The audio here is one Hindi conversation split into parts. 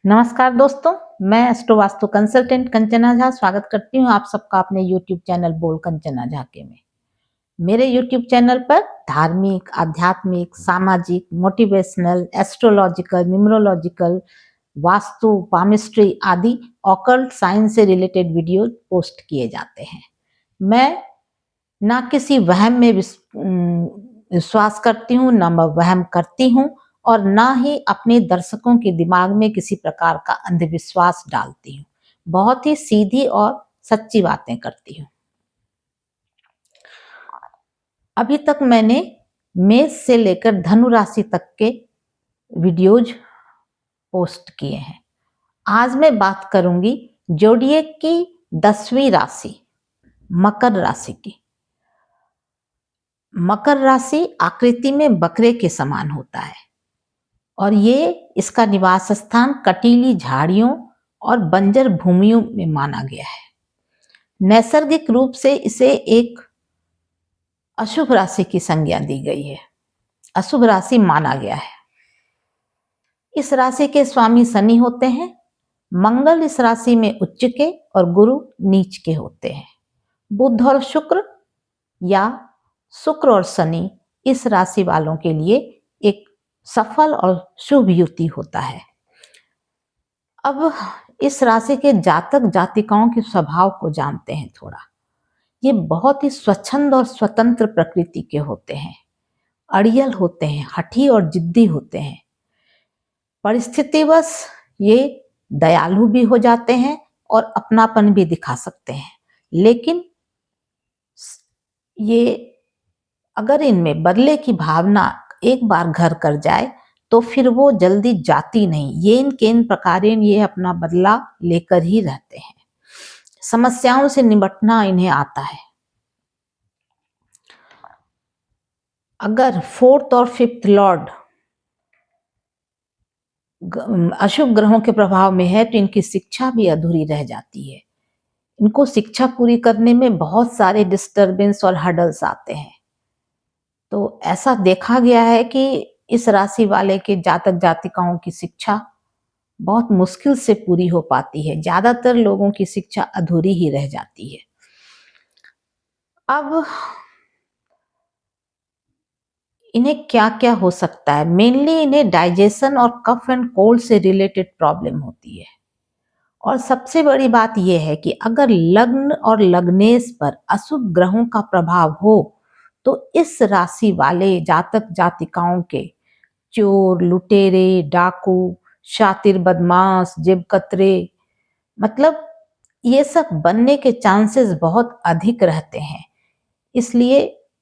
नमस्कार दोस्तों, मैं एस्ट्रो वास्तु कंसल्टेंट कंचना झा स्वागत करती हूँ आप सबका अपने यूट्यूब चैनल बोल कंचना झा के में। मेरे यूट्यूब चैनल पर धार्मिक, आध्यात्मिक, सामाजिक, motivational, astrological, numerological, vastu, palmistry आदि ऑकल्ट साइंस से रिलेटेड वीडियो पोस्ट किए जाते हैं। मैं ना किसी वहम में विश्वास करती हूँ, ना मैं वहम करती हूँ और ना ही अपने दर्शकों के दिमाग में किसी प्रकार का अंधविश्वास डालती हूँ। बहुत ही सीधी और सच्ची बातें करती हूँ। अभी तक मैंने मेष से लेकर धनु राशि तक के वीडियोज पोस्ट किए हैं। आज मैं बात करूंगी जोडिएक की 10वीं राशि मकर राशि की। मकर राशि आकृति में बकरे के समान होता है और ये इसका निवास स्थान कटीली झाड़ियों और बंजर भूमियों में माना गया है। नैसर्गिक रूप से इसे एक अशुभ राशि की संज्ञा दी गई है, अशुभ राशि माना गया है। इस राशि के स्वामी शनि होते हैं। मंगल इस राशि में उच्च के और गुरु नीच के होते हैं। बुध और शुक्र या शुक्र और शनि इस राशि वालों के लिए एक सफल और शुभ युति होता है। अब इस राशि के जातक जातिकाओं के स्वभाव को जानते हैं थोड़ा। ये बहुत ही स्वच्छंद और स्वतंत्र प्रकृति के होते हैं, अड़ियल होते हैं, हठी और जिद्दी होते हैं। परिस्थितिवश ये दयालु भी हो जाते हैं और अपनापन भी दिखा सकते हैं, लेकिन ये अगर इनमें बदले की भावना एक बार घर कर जाए तो फिर वो जल्दी जाती नहीं। येन केन प्रकारेण ये अपना बदला लेकर ही रहते हैं। समस्याओं से निपटना इन्हें आता है। अगर 4th और 5th लॉर्ड अशुभ ग्रहों के प्रभाव में है तो इनकी शिक्षा भी अधूरी रह जाती है। इनको शिक्षा पूरी करने में बहुत सारे डिस्टरबेंस और हर्डल्स आते हैं। तो ऐसा देखा गया है कि इस राशि वाले के जातक जातिकाओं की शिक्षा बहुत मुश्किल से पूरी हो पाती है। ज्यादातर लोगों की शिक्षा अधूरी ही रह जाती है। अब इन्हें क्या क्या हो सकता है? मेनली इन्हें डाइजेशन और कफ एंड कोल्ड से रिलेटेड प्रॉब्लम होती है। और सबसे बड़ी बात यह है कि अगर लग्न और लग्नेश पर अशुभ ग्रहों का प्रभाव हो तो इस राशि वाले जातक जातिकाओं के चोर, लुटेरे, डाकू, शातिर, बदमाश, जेबकतरे, मतलब ये सब बनने के चांसेस बहुत अधिक रहते हैं। इसलिए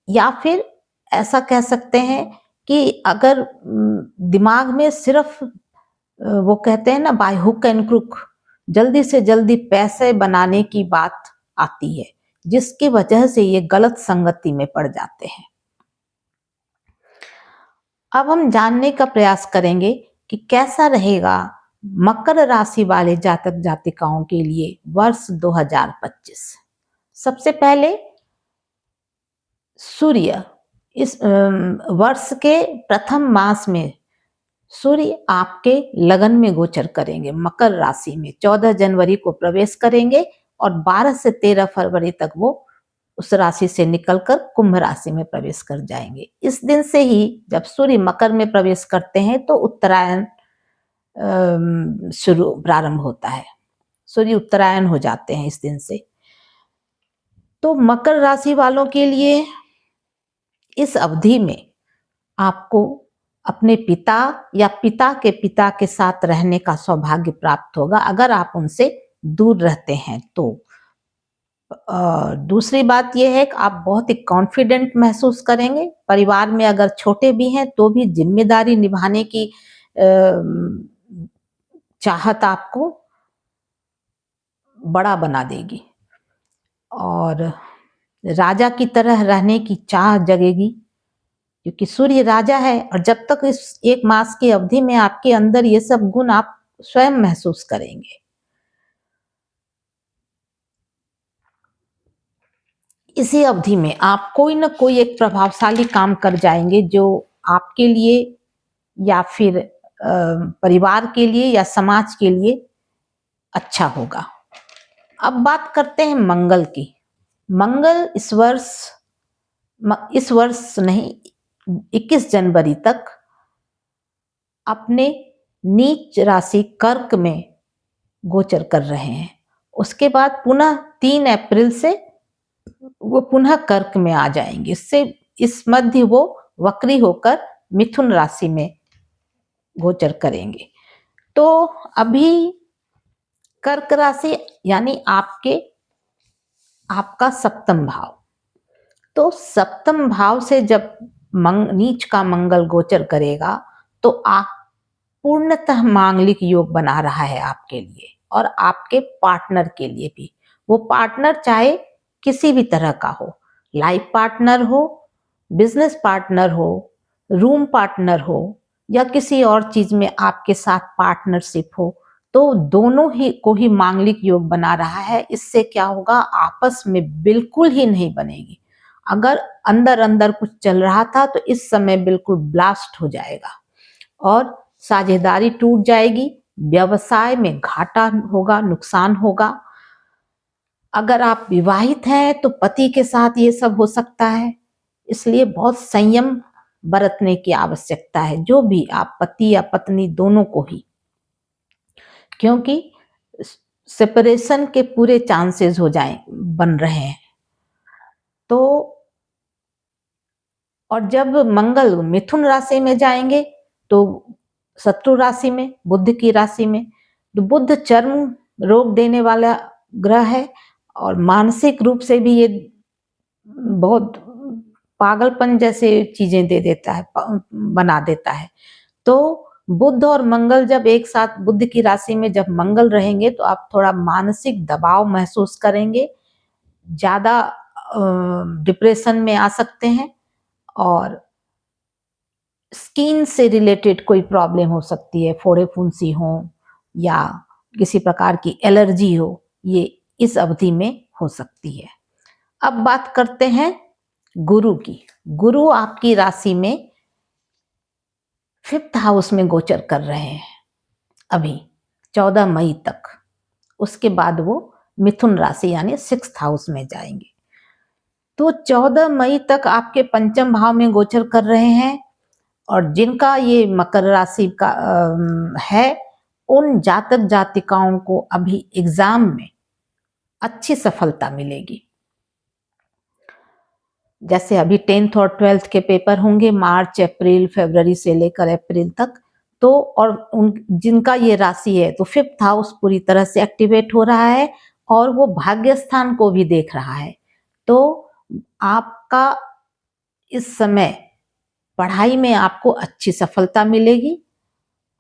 या फिर ऐसा कह सकते हैं कि अगर दिमाग में सिर्फ वो कहते हैं ना बाय हुक एंड क्रुक, जल्दी से जल्दी पैसे बनाने की बात आती है, जिसकी वजह से ये गलत संगति में पड़ जाते हैं। अब हम जानने का प्रयास करेंगे कि कैसा रहेगा मकर राशि वाले जातक जातिकाओं के लिए वर्ष 2025। सबसे पहले सूर्य इस वर्ष के प्रथम मास में सूर्य आपके लगन में गोचर करेंगे। मकर राशि में 14 जनवरी को प्रवेश करेंगे और 12 से 13 फरवरी तक वो उस राशि से निकलकर कुंभ राशि में प्रवेश कर जाएंगे। इस दिन से ही जब सूर्य मकर में प्रवेश करते हैं तो उत्तरायण शुरू प्रारंभ होता है। सूर्य उत्तरायण हो जाते हैं इस दिन से। तो मकर राशि वालों के लिए इस अवधि में आपको अपने पिता या पिता के साथ रहने का सौभाग्य प्राप्त होगा अगर आप उनसे दूर रहते हैं तो। दूसरी बात यह है कि आप बहुत ही कॉन्फिडेंट महसूस करेंगे। परिवार में अगर छोटे भी हैं तो भी जिम्मेदारी निभाने की चाहत आपको बड़ा बना देगी और राजा की तरह रहने की चाह जगेगी, क्योंकि सूर्य राजा है और जब तक इस एक मास की अवधि में आपके अंदर ये सब गुण आप स्वयं महसूस करेंगे। इसी अवधि में आप कोई ना कोई एक प्रभावशाली काम कर जाएंगे जो आपके लिए या फिर परिवार के लिए या समाज के लिए अच्छा होगा। अब बात करते हैं मंगल की। मंगल इस वर्ष नहीं, 21 जनवरी तक अपने नीच राशि कर्क में गोचर कर रहे हैं। उसके बाद पुनः 3 अप्रैल से वो पुनः कर्क में आ जाएंगे। इस मध्य वो वक्री होकर मिथुन राशि में गोचर करेंगे। तो अभी कर्क राशि यानी आपका सप्तम भाव, तो सप्तम भाव से जब नीच का मंगल गोचर करेगा तो आप पूर्णतः मांगलिक योग बना रहा है आपके लिए और आपके पार्टनर के लिए भी। वो पार्टनर चाहे किसी भी तरह का हो, लाइफ पार्टनर हो, बिजनेस पार्टनर हो, रूम पार्टनर हो या किसी और चीज में आपके साथ पार्टनरशिप हो, तो दोनों ही को ही मांगलिक योग बना रहा है। इससे क्या होगा, आपस में बिल्कुल ही नहीं बनेगी। अगर अंदर अंदर कुछ चल रहा था तो इस समय बिल्कुल ब्लास्ट हो जाएगा और साझेदारी टूट जाएगी, व्यवसाय में घाटा होगा, नुकसान होगा। अगर आप विवाहित हैं तो पति के साथ ये सब हो सकता है, इसलिए बहुत संयम बरतने की आवश्यकता है, जो भी आप पति या पत्नी दोनों को ही, क्योंकि सेपरेशन के पूरे चांसेस बन रहे हैं। तो और जब मंगल मिथुन राशि में जाएंगे तो शत्रु राशि में, बुध की राशि में, तो बुध चर्म रोग देने वाला ग्रह है और मानसिक रूप से भी ये बहुत पागलपन जैसे चीजें दे देता है, बना देता है। तो बुध और मंगल जब एक साथ बुध की राशि में जब मंगल रहेंगे तो आप थोड़ा मानसिक दबाव महसूस करेंगे, ज्यादा डिप्रेशन में आ सकते हैं और स्किन से रिलेटेड कोई प्रॉब्लम हो सकती है, फोड़े फुंसी हो या किसी प्रकार की एलर्जी हो, ये इस अवधि में हो सकती है। अब बात करते हैं गुरु की। गुरु आपकी राशि में 5th हाउस में गोचर कर रहे हैं अभी 14 मई तक। उसके बाद वो मिथुन राशि यानी 6th हाउस में जाएंगे। तो 14 मई तक आपके पंचम भाव में गोचर कर रहे हैं और जिनका ये मकर राशि का है, उन जातक जातिकाओं को अभी एग्जाम में अच्छी सफलता मिलेगी। जैसे अभी 10th और 12th के पेपर होंगे मार्च, अप्रैल, फरवरी से लेकर अप्रैल तक, तो और उन जिनका ये राशि है तो 5th हाउस पूरी तरह से एक्टिवेट हो रहा है और वो भाग्य स्थान को भी देख रहा है। तो आपका इस समय पढ़ाई में आपको अच्छी सफलता मिलेगी।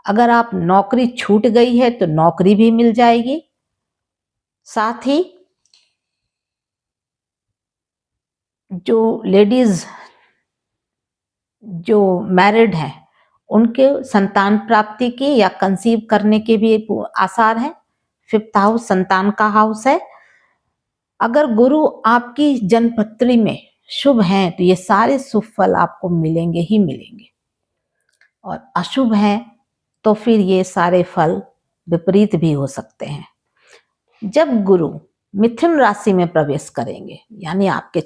अगर आप नौकरी छूट गई है तो नौकरी भी मिल जाएगी। साथ ही जो लेडीज जो मैरिड हैं उनके संतान प्राप्ति की या कंसीव करने के भी आसार हैं। 5th हाउस संतान का हाउस है। अगर गुरु आपकी जन्मपत्री में शुभ हैं तो ये सारे शुभ फल आपको मिलेंगे ही मिलेंगे, और अशुभ हैं तो फिर ये सारे फल विपरीत भी हो सकते हैं। जब गुरु मिथुन राशि में प्रवेश करेंगे यानी आपके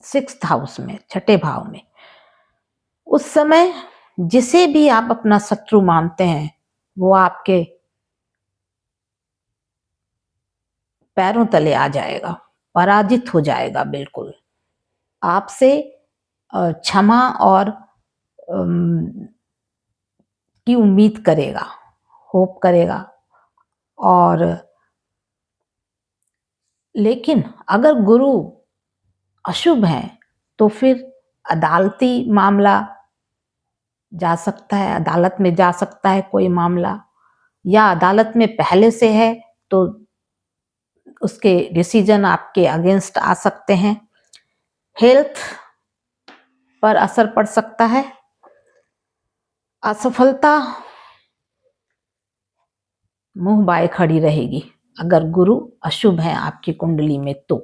6th हाउस में, 6ठे भाव में, उस समय जिसे भी आप अपना शत्रु मानते हैं वो आपके पैरों तले आ जाएगा, पराजित हो जाएगा। बिल्कुल आपसे क्षमा और की उम्मीद करेगा, होप करेगा। और लेकिन अगर गुरु अशुभ है तो फिर अदालती मामला जा सकता है, अदालत में जा सकता है कोई मामला, या अदालत में पहले से है तो उसके डिसीजन आपके अगेंस्ट आ सकते हैं। हेल्थ पर असर पड़ सकता है। असफलता मुंह बाए खड़ी रहेगी अगर गुरु अशुभ है आपकी कुंडली में तो।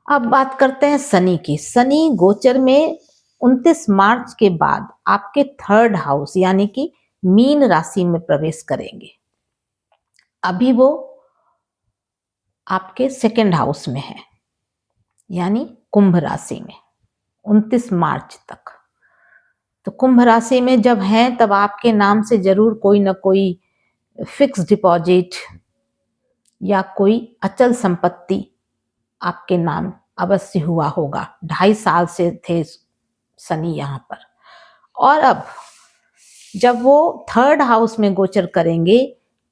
अब बात करते हैं शनि की। शनि गोचर में 29 मार्च के बाद आपके थर्ड हाउस यानी कि मीन राशि में प्रवेश करेंगे। अभी वो आपके सेकंड हाउस में है यानी कुंभ राशि में 29 मार्च तक। तो कुंभ राशि में जब हैं तब आपके नाम से जरूर कोई ना कोई फिक्स डिपॉजिट या कोई अचल संपत्ति आपके नाम अवश्य हुआ होगा। 2.5 साल से थे शनि यहाँ पर। और अब जब वो थर्ड हाउस में गोचर करेंगे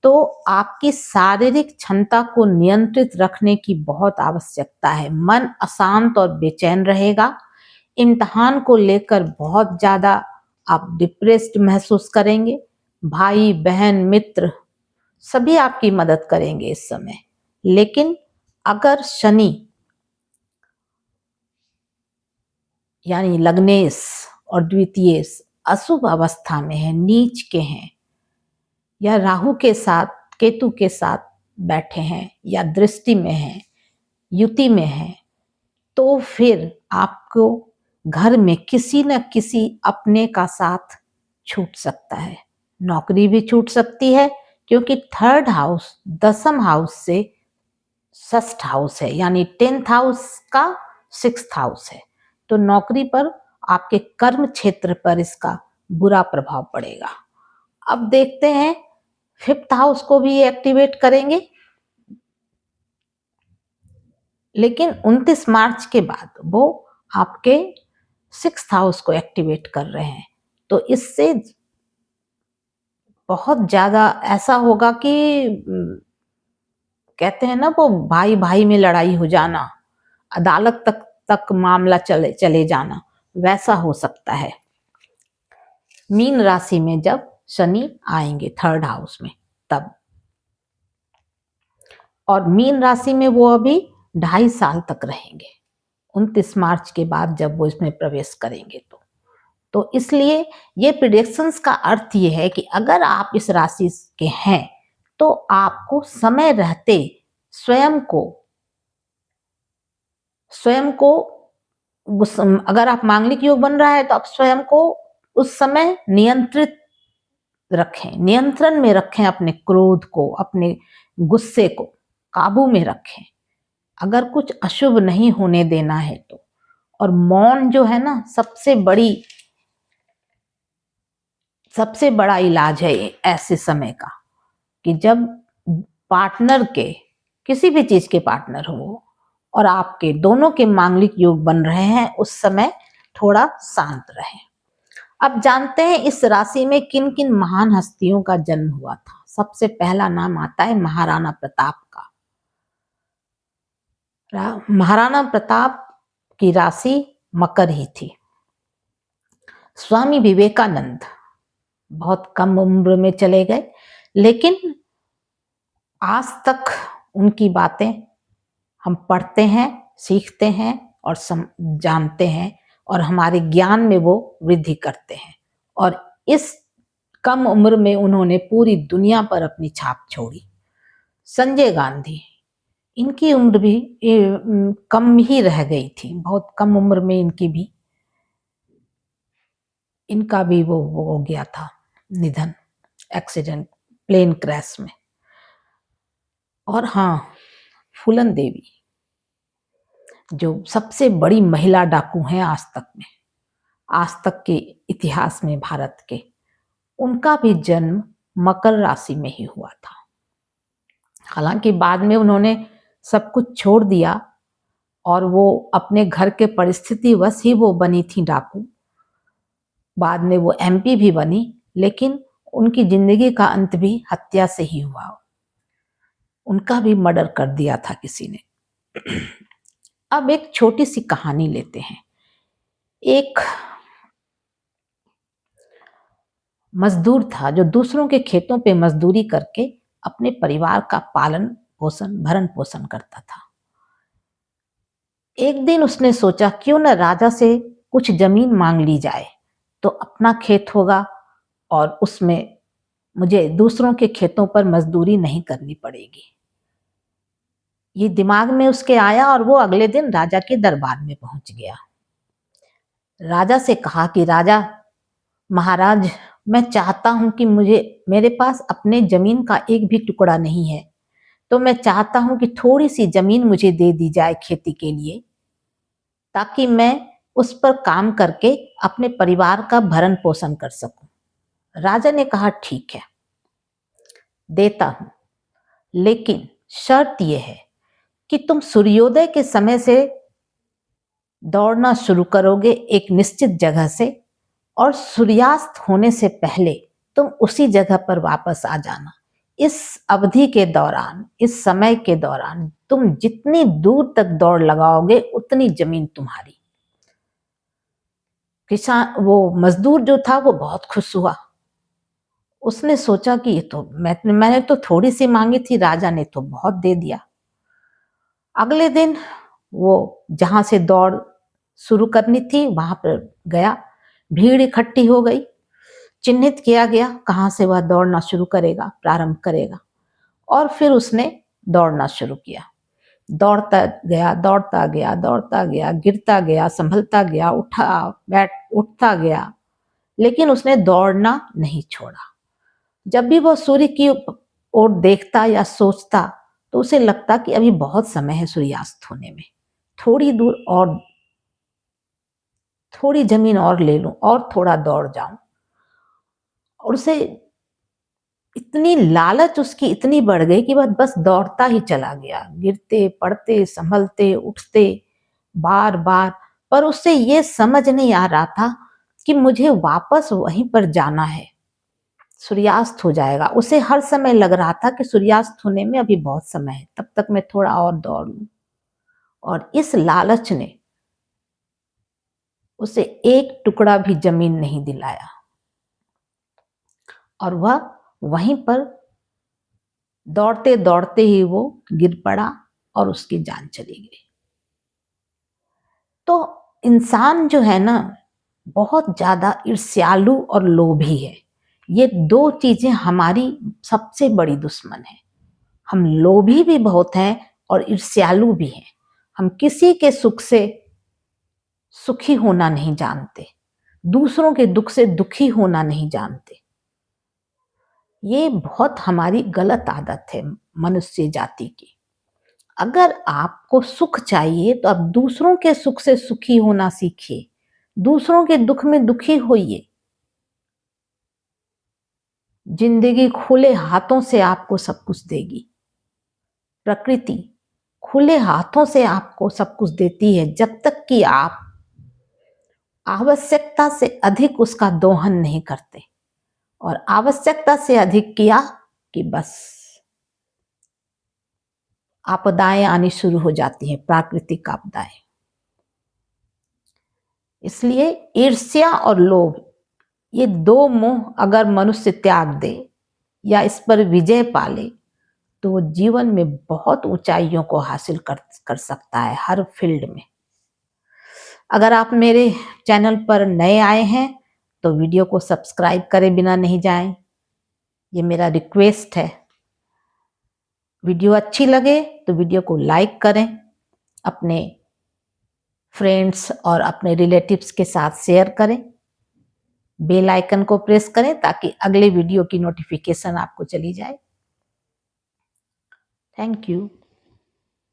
तो आपकी शारीरिक क्षमता को नियंत्रित रखने की बहुत आवश्यकता है। मन अशांत और बेचैन रहेगा। इम्तिहान को लेकर बहुत ज्यादा आप डिप्रेस्ड महसूस करेंगे। भाई बहन मित्र सभी आपकी मदद करेंगे इस समय। लेकिन अगर शनि यानी लग्नेश और द्वितीय अशुभ अवस्था में है, नीच के हैं, या राहु के साथ केतु के साथ बैठे हैं, या दृष्टि में हैं, युति में हैं, तो फिर आपको घर में किसी न किसी अपने का साथ छूट सकता है। नौकरी भी छूट सकती है क्योंकि थर्ड हाउस 10th हाउस से 6th हाउस है यानी 10th हाउस का 6th हाउस है। तो नौकरी पर आपके कर्म क्षेत्र पर इसका बुरा प्रभाव पड़ेगा। अब देखते हैं 5th हाउस को भी एक्टिवेट करेंगे, लेकिन 29 मार्च के बाद वो आपके 6th हाउस को एक्टिवेट कर रहे हैं। तो इससे बहुत ज्यादा ऐसा होगा कि कहते हैं ना वो भाई भाई में लड़ाई हो जाना, अदालत तक मामला चले जाना, वैसा हो सकता है मीन राशि में जब शनि आएंगे थर्ड हाउस में तब। और मीन राशि में वो अभी 2.5 साल तक रहेंगे 29 मार्च के बाद जब वो इसमें प्रवेश करेंगे। तो इसलिए ये प्रिडिक्शंस का अर्थ ये है कि अगर आप इस राशि के हैं तो आपको समय रहते स्वयं को अगर आप मांगलिक योग बन रहा है तो आप स्वयं को उस समय नियंत्रित रखें, नियंत्रण में रखें, अपने क्रोध को, अपने गुस्से को काबू में रखें अगर कुछ अशुभ नहीं होने देना है तो। और मौन जो है ना सबसे बड़ा इलाज है ऐसे समय का, कि जब पार्टनर के किसी भी चीज के पार्टनर हो और आपके दोनों के मांगलिक योग बन रहे हैं उस समय थोड़ा शांत रहें। अब जानते हैं इस राशि में किन किन महान हस्तियों का जन्म हुआ था। सबसे पहला नाम आता है महाराणा प्रताप का। महाराणा प्रताप की राशि मकर ही थी। स्वामी विवेकानंद बहुत कम उम्र में चले गए, लेकिन आज तक उनकी बातें हम पढ़ते हैं, सीखते हैं और जानते हैं और हमारे ज्ञान में वो वृद्धि करते हैं। और इस कम उम्र में उन्होंने पूरी दुनिया पर अपनी छाप छोड़ी। संजय गांधी, इनकी उम्र भी कम ही रह गई थी, बहुत कम उम्र में इनका भी वो हो गया था निधन, एक्सीडेंट, प्लेन क्रैश में। और हाँ, फूलन देवी जो सबसे बड़ी महिला डाकू हैं आज तक के इतिहास में भारत के, उनका भी जन्म मकर राशि में ही हुआ था। हालांकि बाद में उन्होंने सब कुछ छोड़ दिया और वो अपने घर के परिस्थिति वश ही वो बनी थी डाकू। बाद में वो MP भी बनी, लेकिन उनकी जिंदगी का अंत भी हत्या से ही हुआ। उनका भी मर्डर कर दिया था किसी ने। अब एक छोटी सी कहानी लेते हैं। एक मजदूर था जो दूसरों के खेतों पे मजदूरी करके अपने परिवार का भरण पोषण करता था। एक दिन उसने सोचा क्यों न राजा से कुछ जमीन मांग ली जाए, तो अपना खेत होगा और उसमें मुझे दूसरों के खेतों पर मजदूरी नहीं करनी पड़ेगी। ये दिमाग में उसके आया और वो अगले दिन राजा के दरबार में पहुंच गया। राजा से कहा कि राजा महाराज, मैं चाहता हूं कि मेरे पास अपने जमीन का एक भी टुकड़ा नहीं है, तो मैं चाहता हूं कि थोड़ी सी जमीन मुझे दे दी जाए खेती के लिए, ताकि मैं उस पर काम करके अपने परिवार का भरण पोषण कर सकूं। राजा ने कहा ठीक है, देता हूं, लेकिन शर्त यह है कि तुम सूर्योदय के समय से दौड़ना शुरू करोगे एक निश्चित जगह से, और सूर्यास्त होने से पहले तुम उसी जगह पर वापस आ जाना। इस अवधि के दौरान, इस समय के दौरान तुम जितनी दूर तक दौड़ लगाओगे उतनी जमीन तुम्हारी। किसान, वो मजदूर जो था वो बहुत खुश हुआ। उसने सोचा कि ये तो मैंने तो थोड़ी सी मांगी थी, राजा ने तो बहुत दे दिया। अगले दिन वो जहां से दौड़ शुरू करनी थी वहां पर गया। भीड़ इकट्ठी हो गई। चिन्हित किया गया कहां से वह दौड़ना शुरू करेगा, प्रारंभ करेगा, और फिर उसने दौड़ना शुरू किया। दौड़ता गया, दौड़ता गया, दौड़ता गया, गिरता गया, संभलता गया, उठता गया, लेकिन उसने दौड़ना नहीं छोड़ा। जब भी वह सूर्य की ओर देखता या सोचता तो उसे लगता कि अभी बहुत समय है सूर्यास्त होने में, थोड़ी दूर और, थोड़ी जमीन और ले लूं और थोड़ा दौड़ जाऊं। और उसे इतनी लालच उसकी इतनी बढ़ गई कि वह बस दौड़ता ही चला गया, गिरते पड़ते संभलते उठते बार बार। पर उससे ये समझ नहीं आ रहा था कि मुझे वापस वहीं पर जाना है, सूर्यास्त हो जाएगा। उसे हर समय लग रहा था कि सूर्यास्त होने में अभी बहुत समय है, तब तक मैं थोड़ा और दौड़ लूं। और इस लालच ने उसे एक टुकड़ा भी जमीन नहीं दिलाया, और वह वहीं पर दौड़ते दौड़ते ही वो गिर पड़ा और उसकी जान चली गई। तो इंसान जो है ना, बहुत ज्यादा ईर्ष्यालु और लोभी है। ये दो चीजें हमारी सबसे बड़ी दुश्मन है। हम लोभी भी बहुत हैं और ईर्ष्यालु भी हैं। हम किसी के सुख से सुखी होना नहीं जानते, दूसरों के दुख से दुखी होना नहीं जानते। ये बहुत हमारी गलत आदत है मनुष्य जाति की। अगर आपको सुख चाहिए तो आप दूसरों के सुख से सुखी होना सीखिए, दूसरों के दुख में दुखी होइए। जिंदगी खुले हाथों से आपको सब कुछ देगी। प्रकृति खुले हाथों से आपको सब कुछ देती है, जब तक कि आप आवश्यकता से अधिक उसका दोहन नहीं करते। और आवश्यकता से अधिक किया कि बस आपदाएं आनी शुरू हो जाती हैं, प्राकृतिक आपदाएं। इसलिए ईर्ष्या और लोभ, ये दो मोह अगर मनुष्य त्याग दे या इस पर विजय पाले तो वो जीवन में बहुत ऊंचाइयों को हासिल कर सकता है, हर फील्ड में। अगर आप मेरे चैनल पर नए आए हैं तो वीडियो को सब्सक्राइब करे बिना नहीं जाएं, ये मेरा रिक्वेस्ट है। वीडियो अच्छी लगे तो वीडियो को लाइक करें, अपने फ्रेंड्स और अपने रिलेटिव्स के साथ शेयर करें, बेल आइकन को प्रेस करें ताकि अगले वीडियो की नोटिफिकेशन आपको चली जाए। Thank you.